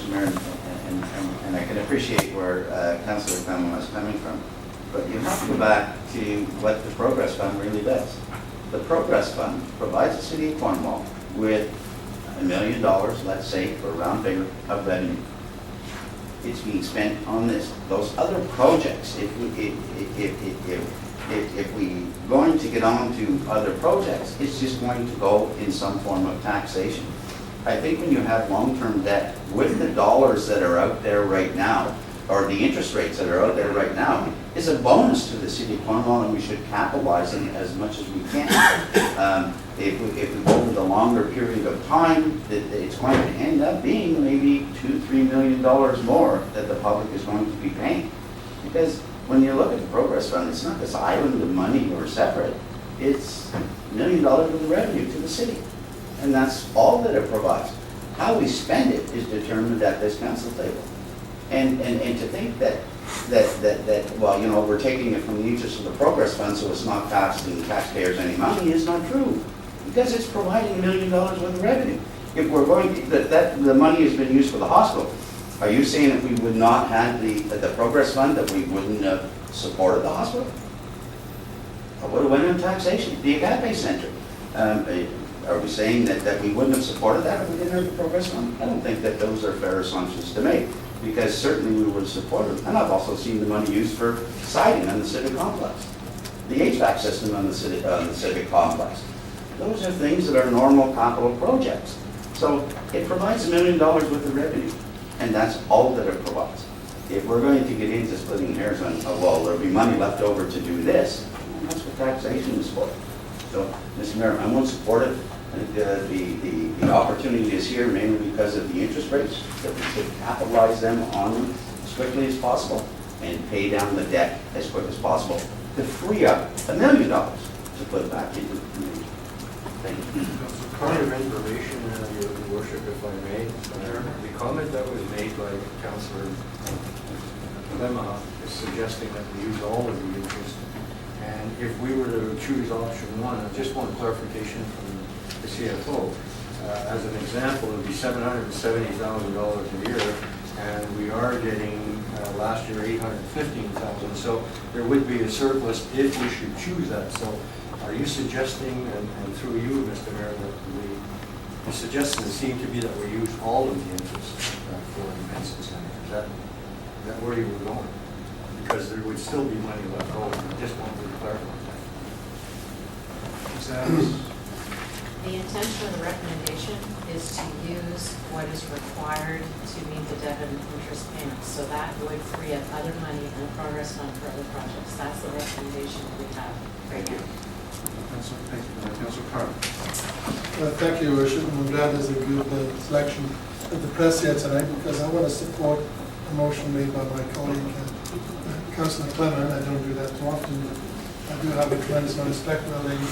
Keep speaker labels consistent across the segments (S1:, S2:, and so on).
S1: Mr. Mayor, and I can appreciate where Councillor Clement was coming from, but you have to go back to what the Progress Fund really does. The Progress Fund provides the City of Cornwall with $1 million, let's say, for a round figure, of revenue. It's being spent on those other projects. If we going to get on to other projects, it's just going to go in some form of taxation. I think when you have long-term debt with the dollars that are out there right now, or the interest rates that are out there right now, is a bonus to the City of Cornwall, and we should capitalize them as much as we can. If we go over the longer period of time, it's going to end up being maybe $2–3 million more that the public is going to be paying. Because when you look at the Progress Fund, it's not this island of money or separate. It's $1 million worth of revenue to the city. And that's all that it provides. How we spend it is determined at this council table. And to think that well, you know, we're taking it from the interest of the Progress Fund, so it's not costing taxpayers any money, is not true. Because it's providing $1 million worth of revenue. If we're going to, the money has been used for the hospital, are you saying if we would not have the Progress Fund that we wouldn't have supported the hospital? Or would have went on taxation? The Benson Centre. Are we saying that we wouldn't have supported that if we didn't have the Progress Fund? I don't think that those are fair assumptions to make, because certainly we would have supported it. And I've also seen the money used for siding on the civic complex, the HVAC system on the civic complex. Those are things that are normal capital projects. So it provides $1 million worth of revenue, and that's all that it provides. If we're going to get into splitting hairs on, oh, well, there'll be money left over to do this, well, that's what taxation is for. So, Mr. Mayor, I won't support it. I think the opportunity is here mainly because of the interest rates, that we should capitalize them on them as quickly as possible and pay down the debt as quick as possible to free up $1 million to put back into the community. Thank you.
S2: Point of information, Your Worship, if I may. The comment that was made by Councillor Lemma is suggesting that we use all of the interest. And if we were to choose option one, I just want clarification from the CFO. As an example, it would be $770,000 a year, and we are getting last year $815,000. So there would be a surplus if we should choose that. So are you suggesting, and through you, Mr. Mayor, that the suggestion seemed to be that we use all of the interest for the Benson Centre? Is that where you were going? Because there would still be money left over. I just wanted to clarify that.
S3: The intention of the recommendation is to use what is required to meet the debt and interest payments. So that would free up other money in the Progress Fund for other projects. That's the recommendation that we have right now.
S4: Thank you. Councillor Carr.
S5: Thank you, Your Worship. I'm glad there's a good selection of the press here tonight, because I want to support a motion made by my colleague, Councillor Clement. I don't do that too often, but I do have a tremendous amount of respect for the lady.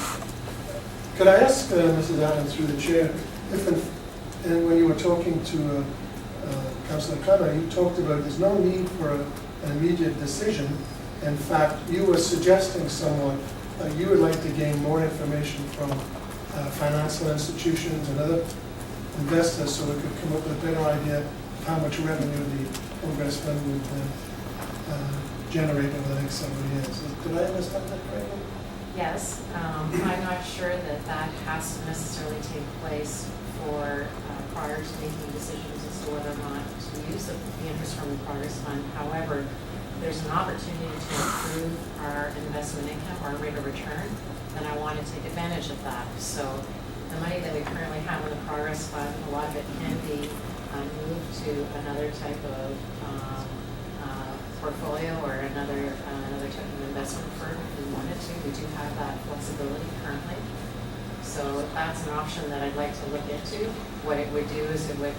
S5: Could I ask Mrs. Adams through the chair, and when you were talking to Councillor Clement, you talked about there's no need for an immediate decision. In fact, you were suggesting somewhat you would like to gain more information from financial institutions and other investors, so we could come up with a better idea of how much revenue the Progress Fund would generate over the next several years. Did I understand that correctly?
S3: Yes, I'm not sure that has to necessarily take place prior to making decisions as to whether or not to use the interest from the Progress Fund. However, there's an opportunity to improve our investment income, our rate of return, and I want to take advantage of that. So the money that we currently have in the Progress Fund, a lot of it can be moved to another type of portfolio or another type of investment firm if we wanted to. We do have that flexibility currently. So that's an option that I'd like to look into. What it would do is if we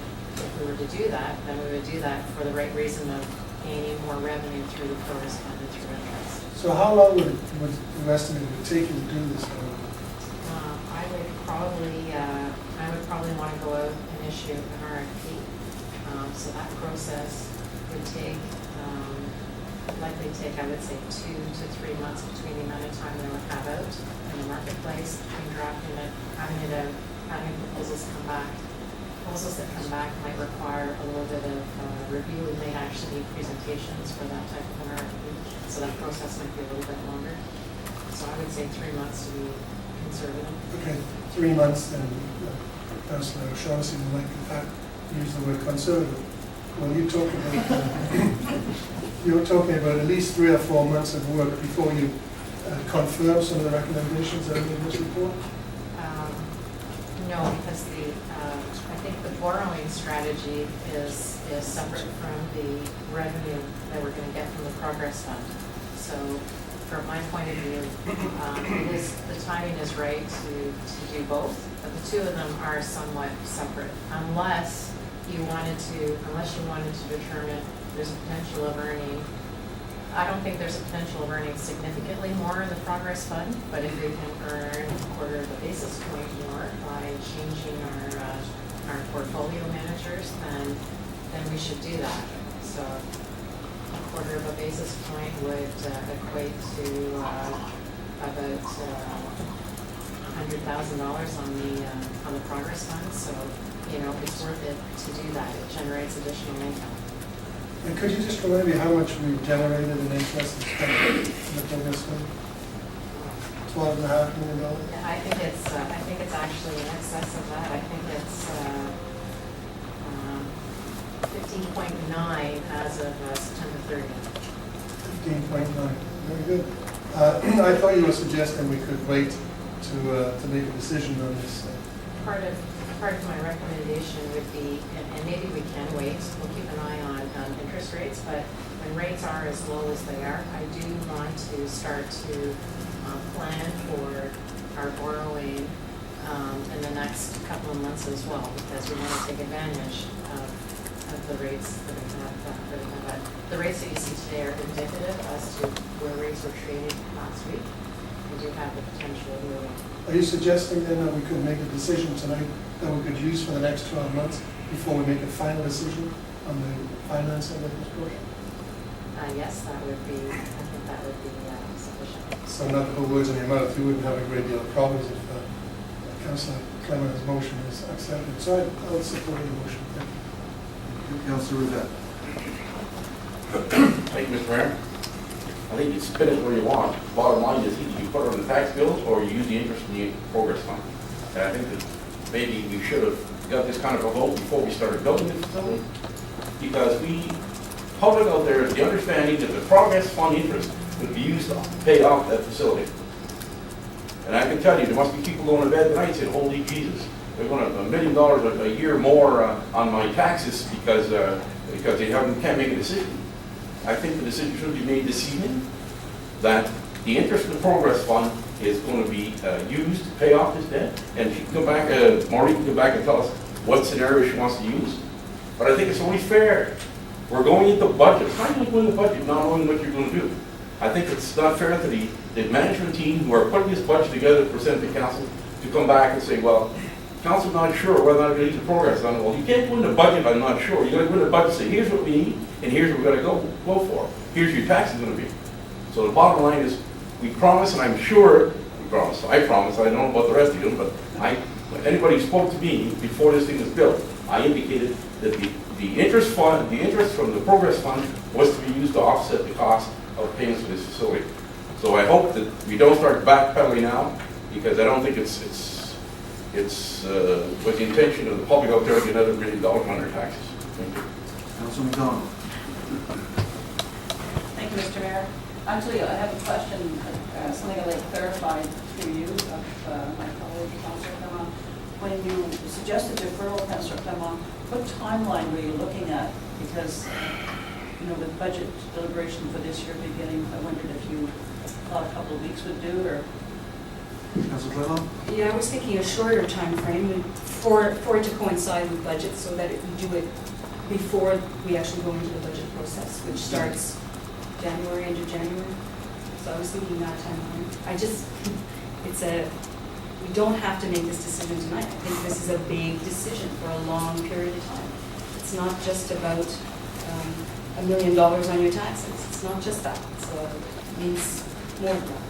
S3: were to do that, then we would do that for the right reason of gaining more revenue through the Progress Fund and through interest.
S5: So how long would you estimate it would take you to do this?
S3: I would probably want to go out and issue an RFP. So that process would likely take, I would say, 2 to 3 months between the amount of time they would have out in the marketplace, between drafting it, having proposals come back. Proposals that come back might require a little bit of review, we may actually need presentations for that type of an RFP, so that process might be a little bit longer. So I would say 3 months to be conservative.
S5: Okay, 3 months, and Councillor O'Shaughnessy would like, in fact, use the word conservative. Well, you're talking about at least 3 or 4 months of work before you confirm some of the recommendations that are in this report?
S3: No, because I think the borrowing strategy is separate from the revenue that we're going to get from the progress fund. So from my point of view, the timing is right to do both, but the two of them are somewhat separate. Unless you wanted to determine there's a potential of earning, I don't think there's a potential of earning significantly more in the progress fund, but if we can earn a quarter of a basis point more by changing our portfolio managers, then we should do that. So a quarter of a basis point would equate to about $100,000 on the progress fund. So, it's worth it to do that. It generates additional income.
S5: And could you just remind me how much we've generated in interest and spent in the progress fund? $12.5 million?
S3: Yeah, I think it's actually in excess of that. I think it's 15.9 as of September 30th. 15.9,
S5: very good. I thought you were suggesting we could wait to make a decision on this.
S3: Part of my recommendation would be, and maybe we can wait, we'll keep an eye on interest rates, but when rates are as low as they are, I do want to start to plan for our borrowing in the next couple of months as well, because we want to take advantage of the rates that we have. The rates that you see today are indicative as to where rates were traded last week. We do have the potential of moving.
S5: Are you suggesting then that we could make a decision tonight that we could use for the next 12 months before we make a final decision on the financing of this project?
S3: Yes, I think that would be sufficient.
S5: So not to put words in your mouth, you wouldn't have a great deal of problems if Councillor Clement's motion is accepted. So I'll support the motion. Thank you.
S4: Councillor Rivette.
S6: Thank you, Mr. Mayor. I think you spin it where you want. Bottom line is either you put it on the tax bills or you use the interest in the progress fund. And I think that maybe we should have got this kind of a vote before we started building the facility, because public out there is the understanding that the progress fund interest would be used to pay off that facility. And I can tell you, there must be people going to bed tonight saying, holy Jesus, they're going to $1 million a year more on my taxes because they can't make a decision. I think the decision should be made this evening that the interest in the progress fund is going to be used to pay off this debt. And she can come back, Maureen can come back and tell us what scenario she wants to use. But I think it's only fair. We're going into budget. How do you go into budget not knowing what you're going to do? I think it's not fair to the management team who are putting this budget together to present to council to come back and say, well, council's not sure whether or not going to use the progress fund. Well, you can't go into budget, I'm not sure. You're going to go into budget and say, here's what we need, and here's what we're going to go for. Here's your taxes going to be. So the bottom line is, we promise, and I'm sure, I promise, I don't know about the rest of you, but anybody who spoke to me before this thing was built, I indicated that the interest from the progress fund was to be used to offset the cost of payments for this facility. So I hope that we don't start backpedaling now, because I don't think it's with the intention of the public out there to get another $1 million on their taxes. Thank you.
S4: Councillor McDonald.
S7: Thank you, Mr. Mayor. Actually, I have a question, something I'd like to clarify through you of my colleague, Councillor Clement. When you suggested deferral, Councillor Clement, what timeline were you looking at? Because, with budget deliberation for this year beginning, I wondered if you thought a couple of weeks would do, or?
S4: Councillor Clement.
S8: Yeah, I was thinking a shorter time frame for it to coincide with budget, so that we do it before we actually go into the budget process, which starts January, end of January. So I was thinking that timeline. We don't have to make this decision tonight. I think this is a big decision for a long period of time. It's not just about $1 million on your taxes. It's not just that. So it means more than that.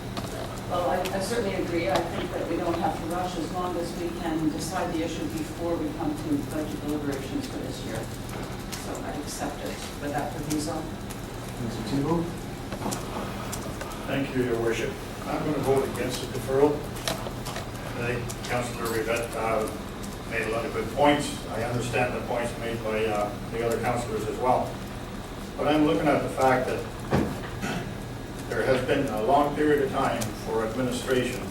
S7: Well, I certainly agree. I think that we don't have to rush as long as we can decide the issue before we come to budget deliberations for this year. So I accept it. with that proviso.
S4: Councillor Tebow?
S9: Thank you, Your Worship. I'm going to vote against the deferral. I think Councillor Rivette made a lot of good points. I understand the points made by the other councillors as well. But I'm looking at the fact that there has been a long period of time for administration,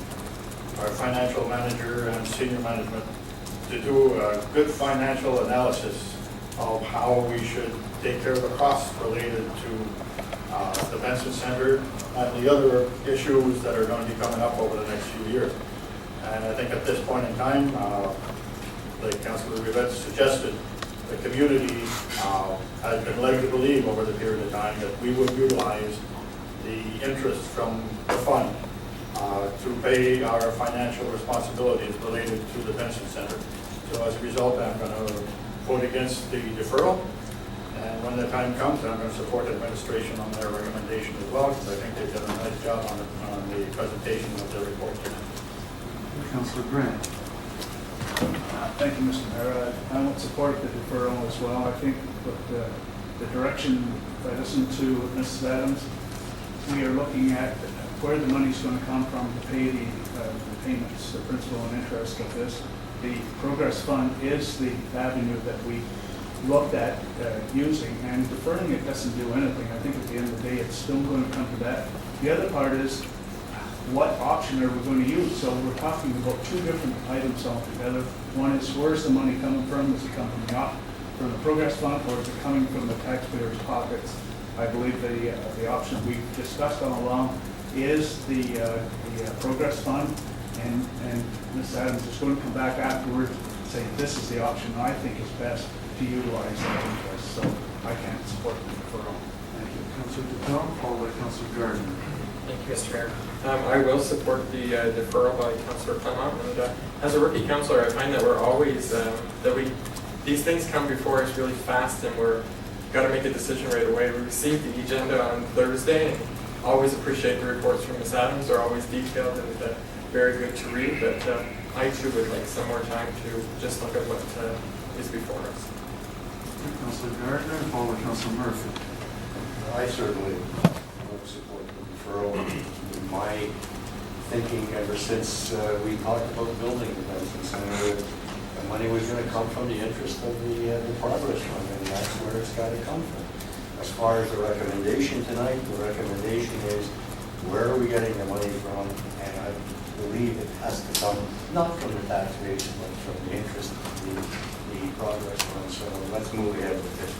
S9: our financial manager and senior management, to do a good financial analysis of how we should take care of the costs related to the Benson Centre and the other issues that are going to be coming up over the next few years. And I think at this point in time, like Councillor Rivette suggested, the community has been led to believe over the period of time that we would utilize the interest from the fund to pay our financial responsibilities related to the Benson Centre. So as a result, I'm going to vote against the deferral. And when the time comes, I'm going to support administration on their recommendation as well, because I think they've done a nice job on the presentation of their report tonight.
S4: Councillor Grant?
S10: Thank you, Mr. Mayor. I would support the deferral as well. I think with the direction, if I listen to Mrs. Adams, we are looking at where the money's going to come from to pay the payments, the principal and interest of this. The progress fund is the avenue that we looked at using, and deferring it doesn't do anything. I think at the end of the day, it's still going to come to that. The other part is, what option are we going to use? So we're talking about two different items altogether. One is, where's the money coming from? Does it come from the progress fund, or is it coming from the taxpayers' pockets? I believe the option we've discussed all along is the progress fund, and Ms. Adams is going to come back afterwards and say this is the option I think is best to utilize that interest. So I can't support the deferral.
S4: Thank you. Councillor Dupel, followed by Councillor Gardner.
S11: Thank you, Mr. Mayor. I will support the deferral by Councillor Clement. And as a rookie councillor, I find that we're always these things come before us really fast, and we're got to make a decision right away. We received the agenda on Thursday, and always appreciate the reports from Ms. Adams. They're always detailed and very good to read. But I too would like some more time to just look at what is before us.
S4: Councillor Gardner, followed by Councillor Murphy.
S2: I certainly would support the deferral. In my thinking, ever since we talked about building the Benson Centre, the money was going to come from the interest of the progress fund, and that's where it's got to come from. As far as the recommendation tonight, the recommendation is, where are we getting the money from? And I believe it has to come not from the taxpayers, but from the interest of the progress fund. So let's move ahead with this.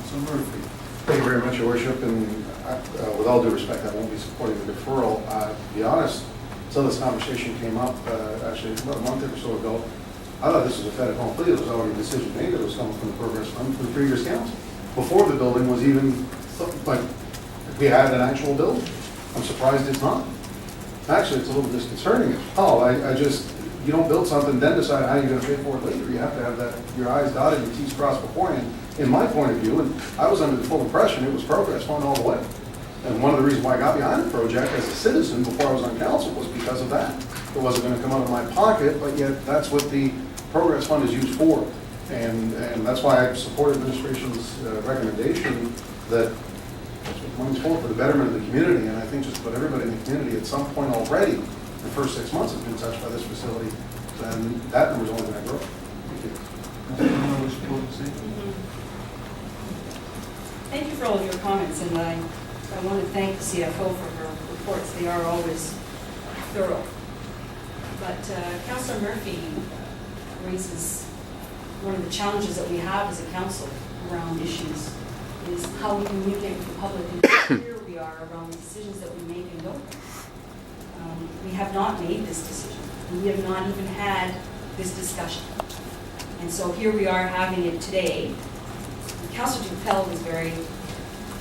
S4: Councillor Murphy.
S12: Thank you very much, Your Worship, and with all due respect, I won't be supporting the deferral. To be honest, until this conversation came up, actually about a month or so ago, I thought this was a fait accompli. There was already a decision made that it was coming from the progress fund from the previous council. Before the building was even, like, we had an actual building. I'm surprised it's not. Actually, it's a little disconcerting as well. I just, you don't build something, then decide how you're going to pay for it later. You have to have that, your I's dotted and T's crossed beforehand, in my point of view. And I was under the full impression it was progress fund all the way. And one of the reasons why I got behind the project as a citizen before I was on council was because of that. It wasn't going to come out of my pocket, but yet that's what the progress fund is used for. And that's why I support administration's recommendation that that's what money's for the betterment of the community. And I think just about everybody in the community at some point already, the first 6 months has been touched by this facility, then that number's only going to grow. Thank you.
S8: Thank you for all of your comments, and I want to thank the CFO for her reports. They are always thorough. But Councillor Murphy raises one of the challenges that we have as a council around issues is how we communicate with the public, and here we are around the decisions that we make and don't make. We have not made this decision. We have not even had this discussion. And so here we are having it today. Councillor Dupel was very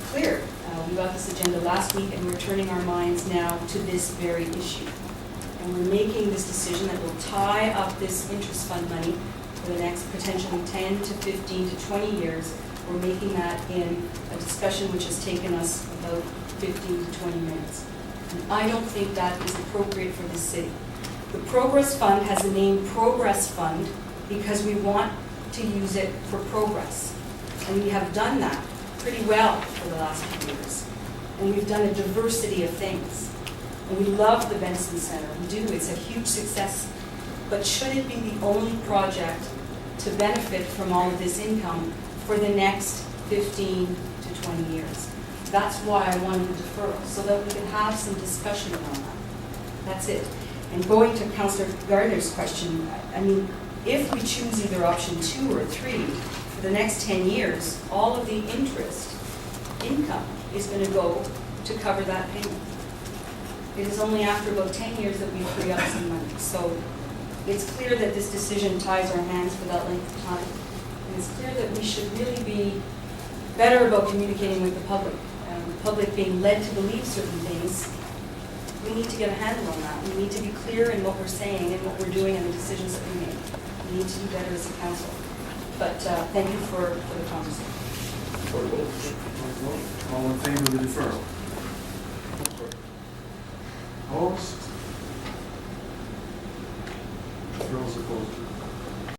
S8: clear. We got this agenda last week, and we're turning our minds now to this very issue. And we're making this decision that will tie up this interest fund money for the next potentially 10 to 15 to 20 years. We're making that in a discussion which has taken us about 15 to 20 minutes. And I don't think that is appropriate for this city. The Progress Fund has the name Progress Fund because we want to use it for progress. And we have done that pretty well for the last few years. And we've done a diversity of things. And we love the Benson Centre, we do, it's a huge success. But should it be the only project to benefit from all of this income for the next 15 to 20 years? That's why I wanted the deferral, so that we could have some discussion around that. That's it. And going to Councillor Gardner's question, I mean, if we choose either option 2 or 3, for the next 10 years, all of the interest income is going to go to cover that payment. It is only after about 10 years that we free up some money. So it's clear that this decision ties our hands for that length of time. And it's clear that we should really be better about communicating with the public. The public being led to believe certain things, we need to get a handle on that. We need to be clear in what we're saying and what we're doing and the decisions that we make. We need to do better as a council. But thank you for the conversation.
S4: All in favor of the deferral? Opposed? Deferrals opposed.